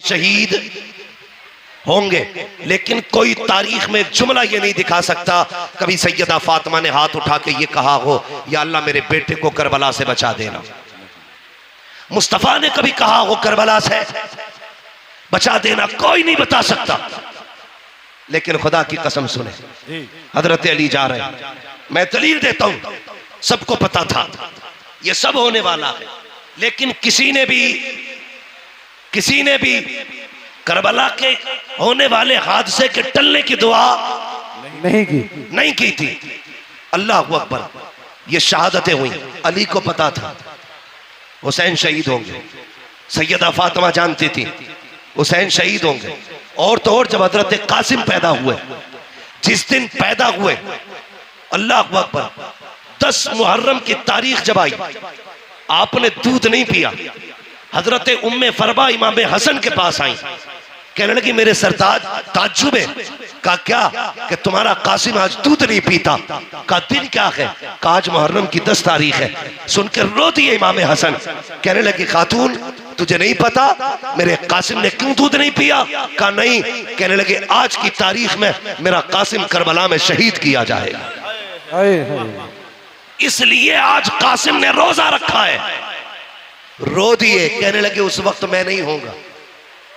शहीद होंगे, लेकिन कोई तारीख में जुमला ये नहीं दिखा सकता कभी सैयदा फातिमा ने हाथ उठा के ये कहा हो या अल्लाह मेरे बेटे को करबला से बचा देना। मुस्तफा ने कभी कहा हो करबला से बचा देना, कोई नहीं बता सकता। लेकिन खुदा की कसम सुने, हजरत अली जा रहे हैं, मैं दलील देता हूं, सबको पता था ये सब होने वाला है, लेकिन किसी ने भी करबला के होने वाले हादसे के टलने की दुआ नहीं की थी। अल्लाह अकबर, ये शहादतें हुई, अली को पता था हुसैन शहीद होंगे, सैयदा फातिमा जानती थी हुसैन शहीद होंगे। और तो और जब हजरत कासिम पैदा हुए, जिस दिन पैदा हुए, अल्लाह अकबर, 10 मुहर्रम की तारीख जब आई, आपने दूध नहीं पिया। हजरत उम्मे फरबा इमाम हसन के पास आई, कहने लगी मेरे सरताज ताज्जुब है। कहा क्या? कि तुम्हारा कासिम आज दूध नहीं पीता। कहा दिन क्या है? कहा आज मुहर्रम की 10 तारीख है। सुनकर रो दिए इमाम हसन, कहने लगी खातून तुझे नहीं पता मेरे कासिम ने क्यों दूध नहीं पिया? कहा नहीं। कहने लगे आज की तारीख में मेरा कासिम करबला में शहीद किया जाएगा, इसलिए आज कासिम ने रोजा रखा है। रो दिए, कहने लगे उस वक्त मैं नहीं होगा,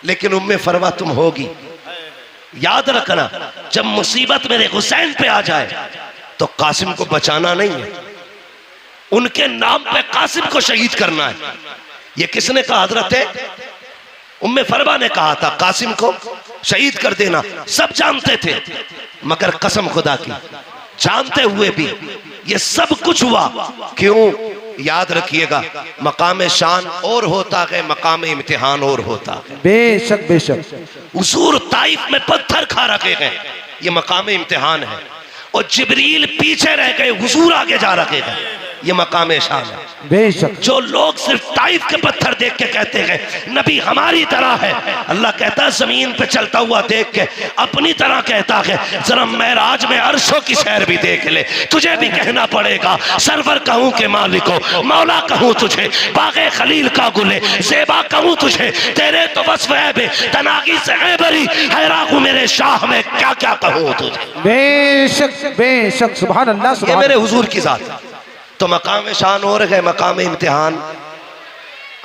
लेकिन उम्मे फरवा तुम होगी। याद रखना, जब मुसीबत मेरे हुसैन पे आ जाए तो कासिम को बचाना नहीं है, उनके नाम पे कासिम को शहीद करना है। ये किसने कहा? हजरत उम्मे फरवा ने कहा था कासिम को शहीद कर देना। सब जानते थे, मगर कसम खुदा की, जानते हुए भी ये सब कुछ हुआ क्यों? याद रखिएगा, मकाम शान और होता है, मकाम इम्तिहान और होता है। बेशक बेशक। हुजूर ताइफ में पत्थर खा रखे हैं, ये मकाम इम्तिहान है, और जिब्रील पीछे रह गए, हुजूर आगे जा रखे हैं, ये मकाम शान है। बेशक। जो लोग सिर्फ ताइफ के पत्थर देख के कहते हैं नबी हमारी तरह है, अल्लाह कहता है जमीन पे चलता हुआ देख के अपनी तरह कहता है, जरा मेराज में अर्शों की सैर भी देख ले। तुझे भी कहना पड़ेगा सरवर कहूं के मालिको, मौला कहूं तुझे, बागे खलील का गुले, ज़ेबा कहूं तुझे, तेरे तो बस वह बे तनागी से है बरी, हैरागू मेरे शाह में क्या क्या कहूं तुझे। बेशक बेशक, सुभान अल्लाह, ये सुभान मेरे हुजूर की जात। तो मकाम शान और है, मकाम इम्तिहान।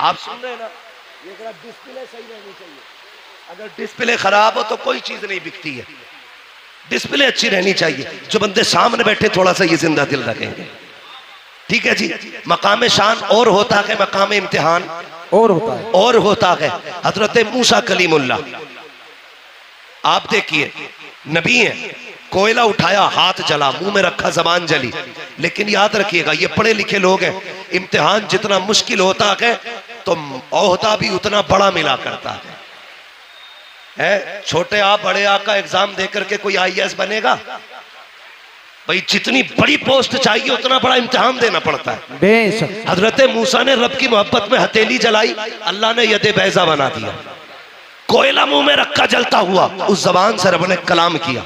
आप सुन रहे हैं ना, ये जरा डिस्प्ले सही रहनी चाहिए। अगर डिस्प्ले खराब हो तो कोई चीज नहीं बिकती है, डिस्प्ले अच्छी रहनी चाहिए। जो बंदे सामने बैठे थोड़ा सा ये जिंदा दिल रखेंगे, ठीक है जी। मकाम शान और होता है, मकाम इम्तिहान और होता है। हजरत मूसा कलीमुल्लाह, आप देखिए नबी हैं, कोयला उठाया हाथ जला, मुंह में रखा जबान जली। लेकिन याद रखिएगा ये पढ़े लिखे लोग हैं, इम्तिहान जितना मुश्किल होता है तो ओहदा भी उतना बड़ा मिला करता है। छोटे आ बड़े आ का एग्जाम देकर के कोई IAS बनेगा? भाई जितनी बड़ी पोस्ट चाहिए उतना बड़ा इम्तिहान देना पड़ता है। बेशक। हजरत मूसा ने रब की मोहब्बत में हथेली जलाई, अल्लाह ने यदे बैजा बना दिया, कोयला मुंह में रखा जलता हुआ, उस जबान से रब ने कलाम किया,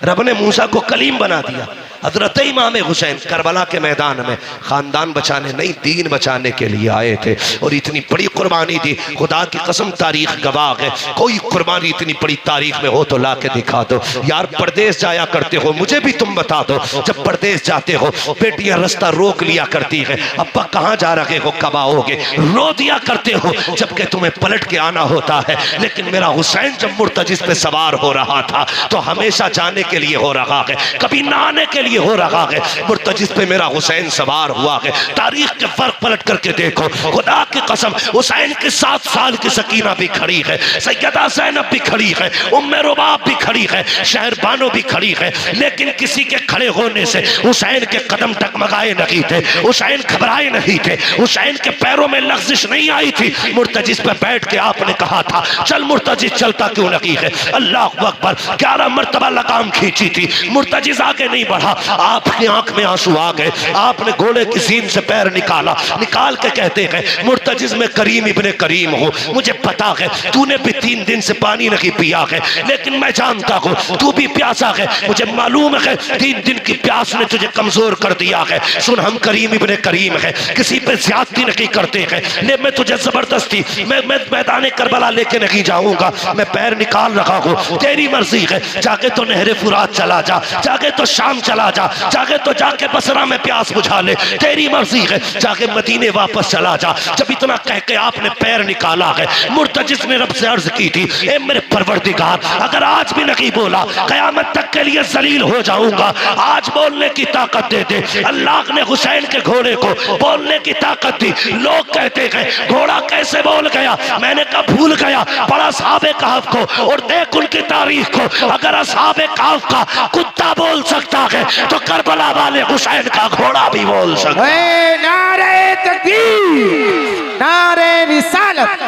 रब ने मूसा को कलीम बना दिया। हजरत इमाम हुसैन करबला के मैदान में खानदान बचाने नहीं, दीन बचाने के लिए आए थे, और इतनी बड़ी कुर्बानी दी। खुदा की कसम तारीख गवाह है, कोई कुर्बानी इतनी बड़ी तारीख में हो तो ला के दिखा दो। यार परदेश जाया करते हो, मुझे भी तुम बता दो, जब परदेश जाते हो बेटियां रास्ता रोक लिया करती है, अब्बा कहाँ जा रहे हो, कब आओगे, रो दिया करते हो जबकि तुम्हें पलट के आना होता है। लेकिन मेरा हुसैन जब मुर्तजिस पे सवार हो रहा था तो हमेशा जाने के लिए हो रहा है, कभी ना आने के लिए हो रहा है। मुर्तजिस पे मेरा हुसैन सवार हुआ है। तारीख के फर्क पलट करके देखो, खुदा की कसम हुसैन के 7 साल की सकीना भी खड़ी है, सैयदा ज़ैनब भी खड़ी है, उम्मे रुबाब भी खड़ी है, शहर बानो भी खड़ी है। लेकिन किसी के खड़े होने से हुसैन के कदम टकमगाए नहीं थे, हुसैन घबराए नहीं थे, हुसैन के पैरों में लग़्ज़िश नहीं आई थी। मुर्तजिस पे बैठ के आपने कहा था चल मुर्तजिस, चलता क्यों नहीं है? अल्लाह अकबर, 11 मरतबा लगाम खींची थी, मुर्तजिस आगे नहीं बढ़ा, आपकी आंख में आंसू आ गए। आपने घोड़े की सीन से पैर निकाला, निकाल के कहते हैं मुर्तजिज में करीम इब्ने करीम हो, मुझे पता है तूने भी 3 दिन से पानी नहीं पिया है, लेकिन मैं जानता हूँ तू भी प्यासा है, मुझे मालूम है 3 दिन की प्यास ने तुझे कमजोर कर दिया है। सुन, हम करीम इब्ने करीम है, किसी पे ज्यादती नहीं करते हैं, ले मैं तुझे जबरदस्ती मैं मैदान करबला लेके नहीं जाऊंगा, मैं पैर निकाल रहा हूँ, तेरी मर्जी है, जाके तो नहरे फुरात चला जा, जाके तो शाम चला जा, जाके तो जाके बसरा में प्यास बुझा ले, तेरी मर्जी है, जाके मदीने वापस चला जा। जब इतना कह के आपने पैर निकाला है, मुर्तजिज ने रब से अर्ज की थी, ए मेरे परवरदिगार, अगर आज भी नहीं बोला कयामत तक के लिए जलील हो जाऊंगा, आज बोलने की ताकत दे दे। अल्लाह ने हुसैन के घोड़े को बोलने की ताकत दी। लोग कहते हैं घोड़ा कैसे बोल गया, मैंने कहा भूल गया, पढ़ा असहाबे कहफ को और देख उनकी तारीख को। अगर असहाबे कहफ का कुत्ता बोल सकता है तो करबला वाले हुसैन का घोड़ा भी बोल सकता है। नारे तकबीर, नारे रिसालत,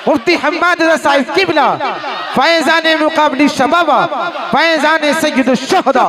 मुफ्ती हम्माद रज़ा साहिब किबला, फैज़ान मुकाबली शबाबा, फैज़ान सय्यद शुहदा।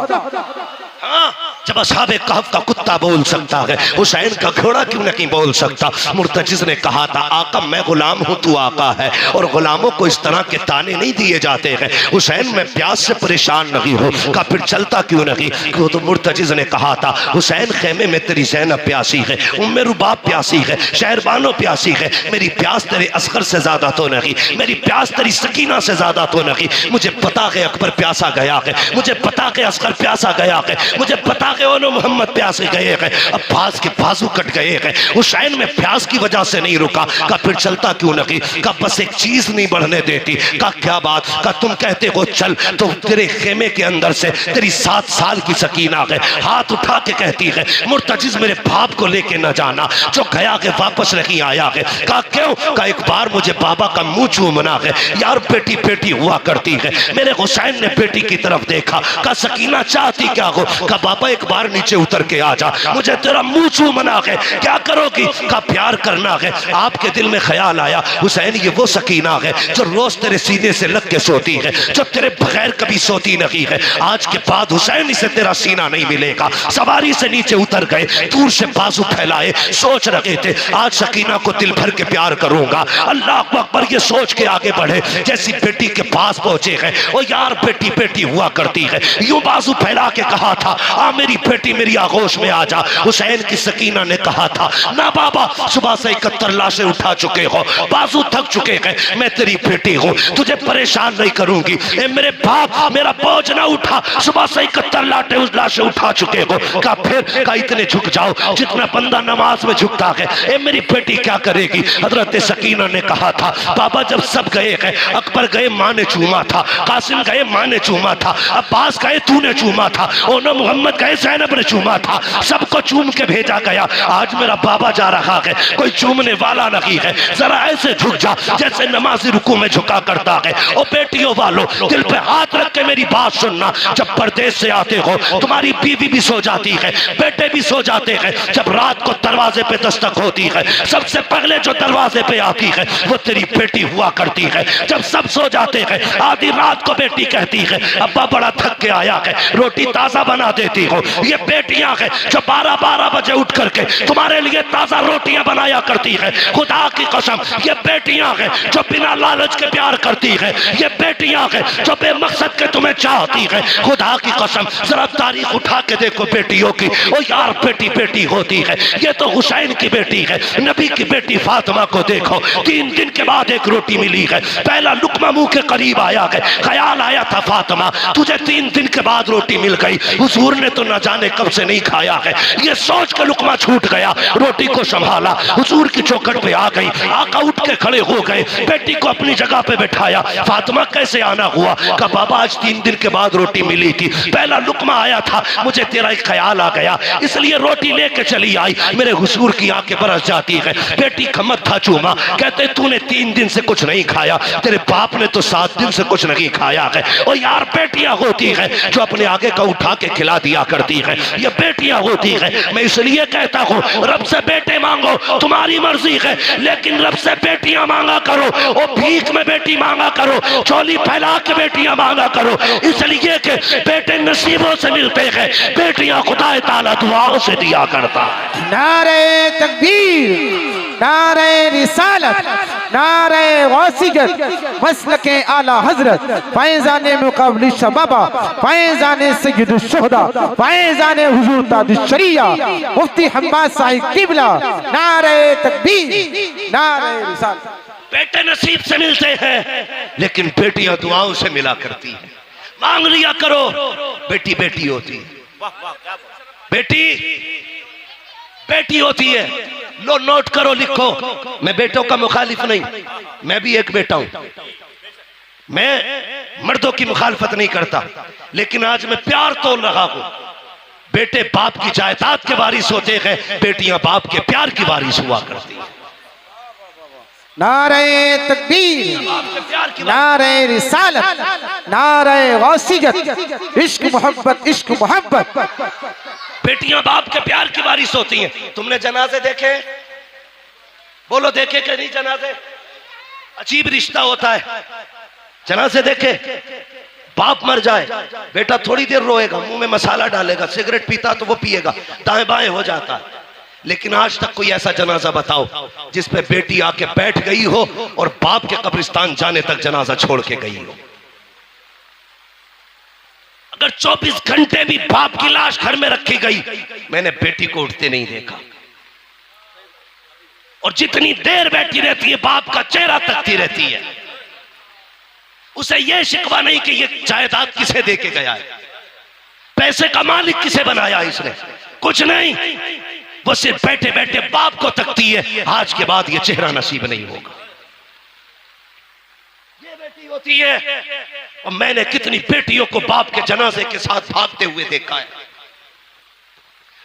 हाँ, जब असहाबे कहफ का कुत्ता बोल सकता है, हुसैन का घोड़ा क्यों नहीं बोल सकता। मुर्तजिज ने कहा था, आका मैं गुलाम हूँ, तू आका है, और गुलामों को इस तरह के ताने नहीं दिए जाते हैं। हुसैन मैं प्यास से परेशान नहीं हो, का फिर चलता क्यों नहीं। क्यों तो मुर्तजिज ने कहा था, हुसैन खेमे में तेरी ज़ैनब प्यासी है, उम्मे रुबाब प्यासी है, शहरबानो प्यासी है, मेरी प्यास तेरे असगर से ज्यादा तो नहीं, मेरी प्यास तेरी सकीना से ज्यादा तो नहीं। मुझे पता है अकबर प्यासा गया है, मुझे पता है असगर प्यासा गया है, मुझे पता है ओनो मोहम्मद प्यासे गए हैं, अब्बास के बाजू कट गए हैं। हुसैन में प्यास की वजह से नहीं रुका, का फिर चलता क्यों नहीं। का बस एक चीज नहीं बढ़ने देती। का क्या बात, का तुम कहते हो चल, तो तेरे खेमे के अंदर से तेरी 7 साल की सकीना है, हाथ उठा के कहती है मुर्तजिज मेरे बाप को लेके न जाना, जो गया है वापस नहीं आया है। का क्यों, का एक बार मुझे बाबा का मुंह चूमना है, यार बेटी बेटी हुआ करती है। मेरे हुसैन ने बेटी की तरफ देखा, का सकीना चाहती क्या हो, का बाबा एक बार नीचे उतर के आ जा, मुझे तेरा मुंह चूमना है, क्या करोगी, का प्यार करना है। आपके दिल में ख्याल आया हुसैन ये वो सकीना है जो रोज तेरे सीने से लग के सोती है, जो तेरे बगैर कभी सोती नहीं है। आज के बाद हुसैन इसे तेरा सीना नहीं मिलेगा। सवारी से नीचे उतर गए, दूर से बाजू फैलाए, सोच रहे थे आज सकीना को दिल भर के प्यार करूंगा। अल्लाह अकबर ये सोच के आगे बढ़े, जैसी बेटी के पास पहुंचे हैं, ओ यार बेटी बेटी हुआ करती है, यूं बाजू फैला के कहा था आ मेरी बेटी मेरी आगोश में आ जा। हुसैन की सकीना ने कहा था ना बाबा, सुबह से 71 लाशें उठा चुके हो, बाजू थक चुके हैं, मैं तेरी बेटी हूँ, तुझे परेशान नहीं करूंगी। ए मेरे बाप मेरा बोझ ना उठा, सुबह से 71 लाशें उठा चुके हो। का फिर का इतने झुक जाओ जितना बंदा नमाज में झुकता है। ए मेरी बेटी क्या करेगी। हजरत सकीना ने कहा था बाबा जब सब गए हैं, अकबर गए माँ ने चूमा था, कासिम गए माँ ने चूमा था, अब्बास गए तूने चूमा था, ओनो मोहम्मद गए ज़ैनब ने चूमा था, सबको चूम के भेजा गया। आज मेरा बाबा जा रहा है, कोई चूमने वाला नहीं है, जरा ऐसे झुक जा जैसे नमाजी रुकू में झुका करता है। ओ बेटियों वालों दिल पे हाथ रख के मेरी बात सुनना, जब परदेश से आते हो तुम्हारी बीवी भी सो जाती है, बेटे भी सो जाते हैं, जब रात को दरवाजे पे दस्तक होती है सबसे पहले जो दरवाजे पे आती है वो तेरी बेटी हुआ करती है। जब सब सो जाते हैं आधी रात को बेटी कहती है अब्बा बड़ा थक के आया है, रोटी ताजा बना देती हो। ये बेटियां हैं जो 12-12 बजे उठ करके तुम्हारे लिए ताजा रोटियां बनाया करती है। खुदा की कसम ये बेटियां हैं जो बिना लालच के प्यार करती है, ये बेटियां हैं जो बेमकसद के तुम्हें चाहती है। खुदा की कसम जरा तारीख उठा के देखो बेटियों की, ओ यार बेटी बेटी होती है। ये तो हुसैन की बेटी है, नबी की बेटी फातिमा को देखो, 3 दिन के बाद एक रोटी मिली है, पहला लुकमा मुंह के करीब आया है, ख्याल आया था फातिमा तुझे 3 दिन के बाद रोटी मिल गई, हुजूर ने तो न जाने कब से नहीं खाया है। ये सोच के लुकमा छूट गया, रोटी को संभाला, हुजूर की चौखट पे आ गई, आका उठ के खड़े हो गए, बेटी को अपनी जगह पे बैठाया। फातिमा कैसे आना हुआ, का बाबा आज 3 दिन के बाद रोटी मिली थी, पहला लुकमा आया था, मुझे तेरा एक ख्याल आ गया इसलिए रोटी लेके चली आई। मेरे हुजूर की आंखें बरस जाती है, बेटी का मत्था चूमा, कहते तूने 3 दिन से कुछ नहीं खाया, तेरे बाप ने तो 7 दिन से कुछ नहीं खाया है। और यार बेटियां होती है जो अपने आगे का उठा के खिला खिला दिया करती है, ये बेटियां होती है। मैं इसलिए कहता हूँ रब से बेटे मांगो, तुम्हारी मर्जी है, लेकिन रब से बेटियां मांगा करो। वो भीख में बेटी मांगा करो, चोली फैला के बेटियां मांगा करो, इसलिए कि बेटे नसीबों से मिलते हैं, बेटियां खुदा ताला दुआओं से दिया करता है। नारे तकबीर, नारे रिसालत, नारे गौसियत, मसलके आला हजरत, फैज़ाने मुक़ाबिल शबाबा, फैज़ाने सय्यदुश शुहदा, फैज़ाने हुजूर ताजुश शरिया, मुफ्ती हम्माद साहिब किबला। नारे तकबीर, नारे रिसालत। बेटे नसीब से मिलते हैं, लेकिन बेटियां दुआओं से मिला करती हैं। मांग लिया करो, बेटी बेटी होती है, बेटी बेटी होती है। लो नोट करो, लिखो। मैं बेटों का मुखालिफ नहीं, मैं भी एक बेटा हूं, मैं मर्दों की मुखालफत नहीं करता, लेकिन आज मैं प्यार तोल रहा हूं। बेटे बाप की जायदाद के वारिस होते हैं, बेटियां बाप के प्यार की वारिस हुआ करती हैं। नारे तकबीर, नारे रिसालत, नारे गौसियत, इश्क मोहब्बत, इश्क मोहब्बत। बेटियां बाप के प्यार की वारिस होती हैं। तुमने जनाजे देखे? बोलो देखे कि नहीं जनाजे? अजीब रिश्ता होता है। जनाजे देखे? बाप मर जाए, बेटा थोड़ी देर रोएगा, मुंह में मसाला डालेगा, सिगरेट पीता तो वो पिएगा, दाएं बाएं हो जाता है। लेकिन आज तक कोई ऐसा जनाजा बताओ जिस पे बेटी आके बैठ गई हो और बाप के कब्रिस्तान जाने तक जनाजा छोड़ के गई हो। अगर 24 घंटे भी बाप की लाश घर में रखी गई, मैंने बेटी को उठते नहीं देखा। और जितनी देर बैठी रहती है, बाप का चेहरा तकती रहती है। उसे यह शिकवा नहीं कि यह जायदाद किसे दे के गया है, पैसे का मालिक किसे बनाया इसने, कुछ नहीं। वो सिर्फ बैठे बैठे बाप को तकती है, आज के बाद ये चेहरा नसीब नहीं होगा। ये बेटी होती है। और मैंने कितनी बेटियों को बाप के जनाजे के साथ भागते हुए देखा है।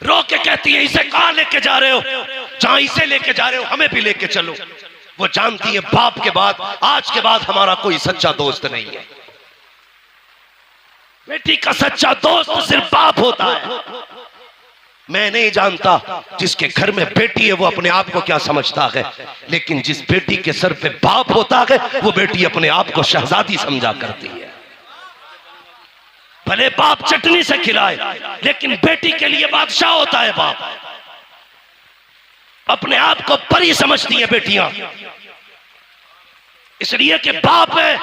रो के कहती है, इसे कहां लेके जा रहे हो? जहां इसे लेके जा रहे हो हमें भी लेके चलो। वो जानती है बाप के बाद, आज के बाद हमारा कोई सच्चा दोस्त नहीं है। बेटी का सच्चा दोस्त सिर्फ बाप होता है। मैं नहीं जानता जिसके घर में बेटी है वो अपने आप को क्या समझता है, लेकिन जिस बेटी के सर पे बाप होता है वो बेटी अपने आप को शहजादी समझा करती है। भले बाप चटनी से खिलाए, लेकिन बेटी के लिए बादशाह होता है बाप। अपने आप को परी समझती है बेटियां, इसलिए कि बाप है।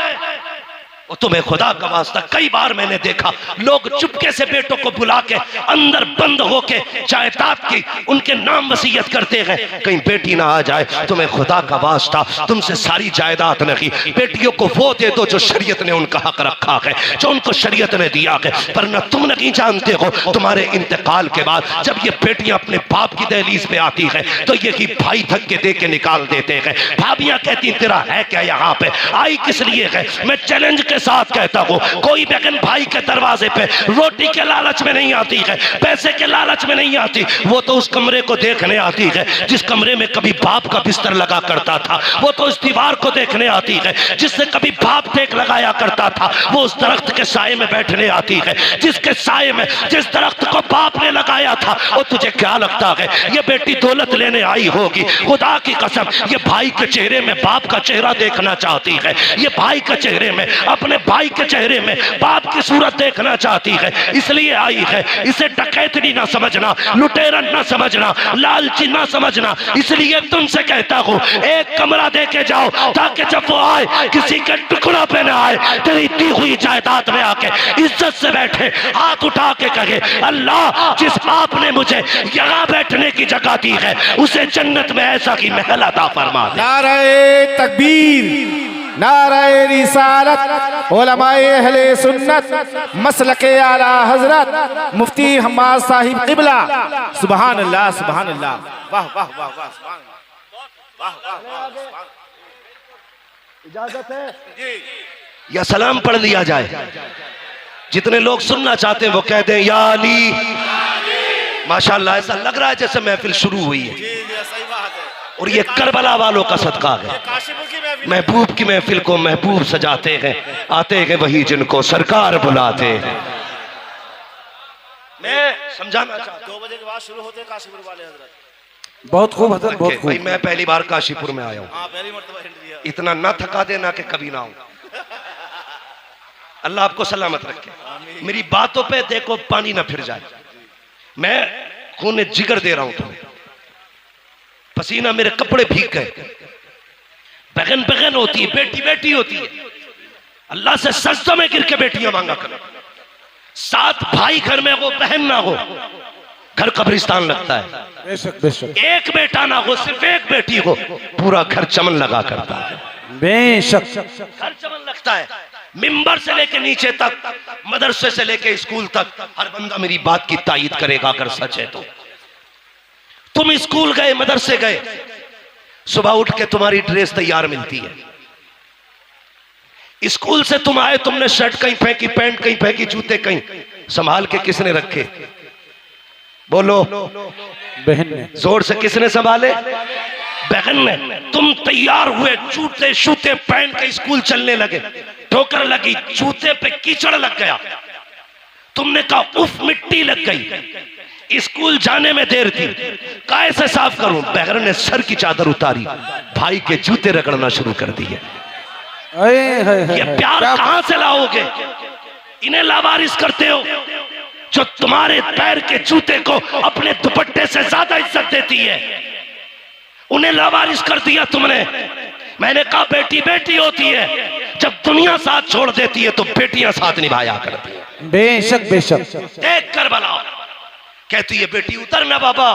और तुम्हें खुदा का वास्ता, कई बार मैंने देखा लोग चुपके से बेटों को बुला के अंदर बंद होके जायदाद की उनके नाम वसीयत करते हैं, कहीं बेटी ना आ जाए। तुम्हें खुदा का वास्ता, तुमसे सारी जायदाद नहीं, बेटियों को वो दे दो जो शरीयत ने उनका हक रखा है, जो उनको शरीयत ने दिया है। वरना तुम नहीं जानते हो तुम्हारे इंतकाल के बाद जब ये बेटियां अपने बाप की दहलीज पे आती है तो ये भाई धक्के दे के निकाल देते हैं। भाभियां कहती तेरा है क्या यहाँ पे, आई किस लिए है? मैं चैलेंज के साथ कहता हूं, कोई बहन भाई के दरवाजे पे रोटी के लालच में नहीं आती है, पैसे के लालच में नहीं आती, वो तो उस कमरे को देखने आती है जिस कमरे में कभी बाप का बिस्तर लगा करता था। वो तो उस दीवार को देखने आती है जिससे कभी बाप टेक लगाया करता था। वो उस दरख्त के साए में बैठने आती है जिसके साए में, जिस दरख्त को बाप ने लगाया था। और तुझे क्या लगता है ये बेटी दौलत लेने आई होगी? खुदा की कसम, ये भाई के चेहरे में बाप का चेहरा देखना चाहती है, ये भाई के चेहरे में, अपने भाई के चेहरे में बाप की सूरत देखना चाहती है, इसलिए आई है। इसे डकैतनी ना समझना, लुटेरन ना समझना, लालची ना समझना। इसलिए तुमसे कहता हूं एक कमरा दे के जाओ ताकि जब वो आए किसी के टुकड़ा पे ना आए, तेरी दी हुई जायदाद में आके इज्जत से बैठे, हाथ उठा के कहे अल्लाह जिस बाप ने मुझे यहाँ बैठने की जगह दी है उसे जन्नत में ऐसा की महल अता फरमा दे। नारे तकबीर, नारे रिसालत, उलमाए अहले सुन्नत, मसलके आला हजरत मुफ्ती हम्माद साहिब किबला। सुभान अल्लाह, सुभान अल्लाह, वाह वाह वाह वाह, सुभान अल्लाह, वाह वाह वाह। इजाजत है या सलाम पढ़ लिया जाए? जितने लोग सुनना चाहते हैं वो कह दें या अली। माशाअल्लाह, ऐसा लग रहा है जैसे महफिल शुरू हुई है। और ये करबला वालों का सदका है। महबूब की महफिल को महबूब सजाते हैं, आते हैं वही जिनको सरकार बुलाते हैं। मैं समझाना चाहता 2 बजे के बाद शुरू होते काशीपुर वाले हजरत। बहुत खूब हजरत, बहुत हूँ भाई, खूब। मैं पहली बार काशीपुर में आया हूँ, हाँ पहली मर्तबा हिंट दिया। इतना ना थका देना कि कभी ना आऊं। अल्लाह आपको सलामत रखे। मेरी बातों पे देखो पानी ना फिर जाए। मैं खून जिगर दे रहा हूं तुम्हें, पसीना मेरे कपड़े भीग गए। बहन बहन होती है, बेटी बेटी होती है। अल्लाह से सजदों में गिर के बेटियां मांगा करो। 7 भाई घर में हो, बहन ना हो, घर कब्रिस्तान लगता है। बेशक बेशक एक बेटा ना हो, सिर्फ एक बेटी हो, पूरा घर चमन लगा करता है। बेशक। घर चमन लगता है। मिंबर से लेके नीचे तक, मदरसे से लेके स्कूल तक, हर बंदा मेरी बात की तायीद करेगा अगर सच है तो। तुम स्कूल गए, मदरसे गए, सुबह उठ के तुम्हारी ड्रेस तैयार मिलती है। स्कूल से तुम आए, तुमने शर्ट कहीं फेंकी, पैंट कहीं फेंकी, जूते कहीं, संभाल के किसने रखे? बोलो, बहन ने। जोर से किसने संभाले? बहन ने। तुम तैयार हुए, जूते शूते पहन के स्कूल चलने लगे, ठोकर लगी, जूते पे कीचड़ लग गया, तुमने कहा उफ मिट्टी लग गई। स्कूल जाने में देर थी, कैसे साफ करूं? बहन ने सर की चादर उतारी, भाई के जूते रगड़ना शुरू कर दिए। ये प्यार कहां से लाओगे? इन्हें लावारिस करते हो जो तुम्हारे पैर के जूते को अपने दुपट्टे से ज्यादा इज्जत देती है। उन्हें लावारिस कर दिया तुमने। मैंने कहा बेटी बेटी होती है, जब दुनिया साथ छोड़ देती है तो बेटियां साथ निभाया करती है। बेशक बेशक। देख कर बनाओ, कहती है बेटी उतर ना बाबा।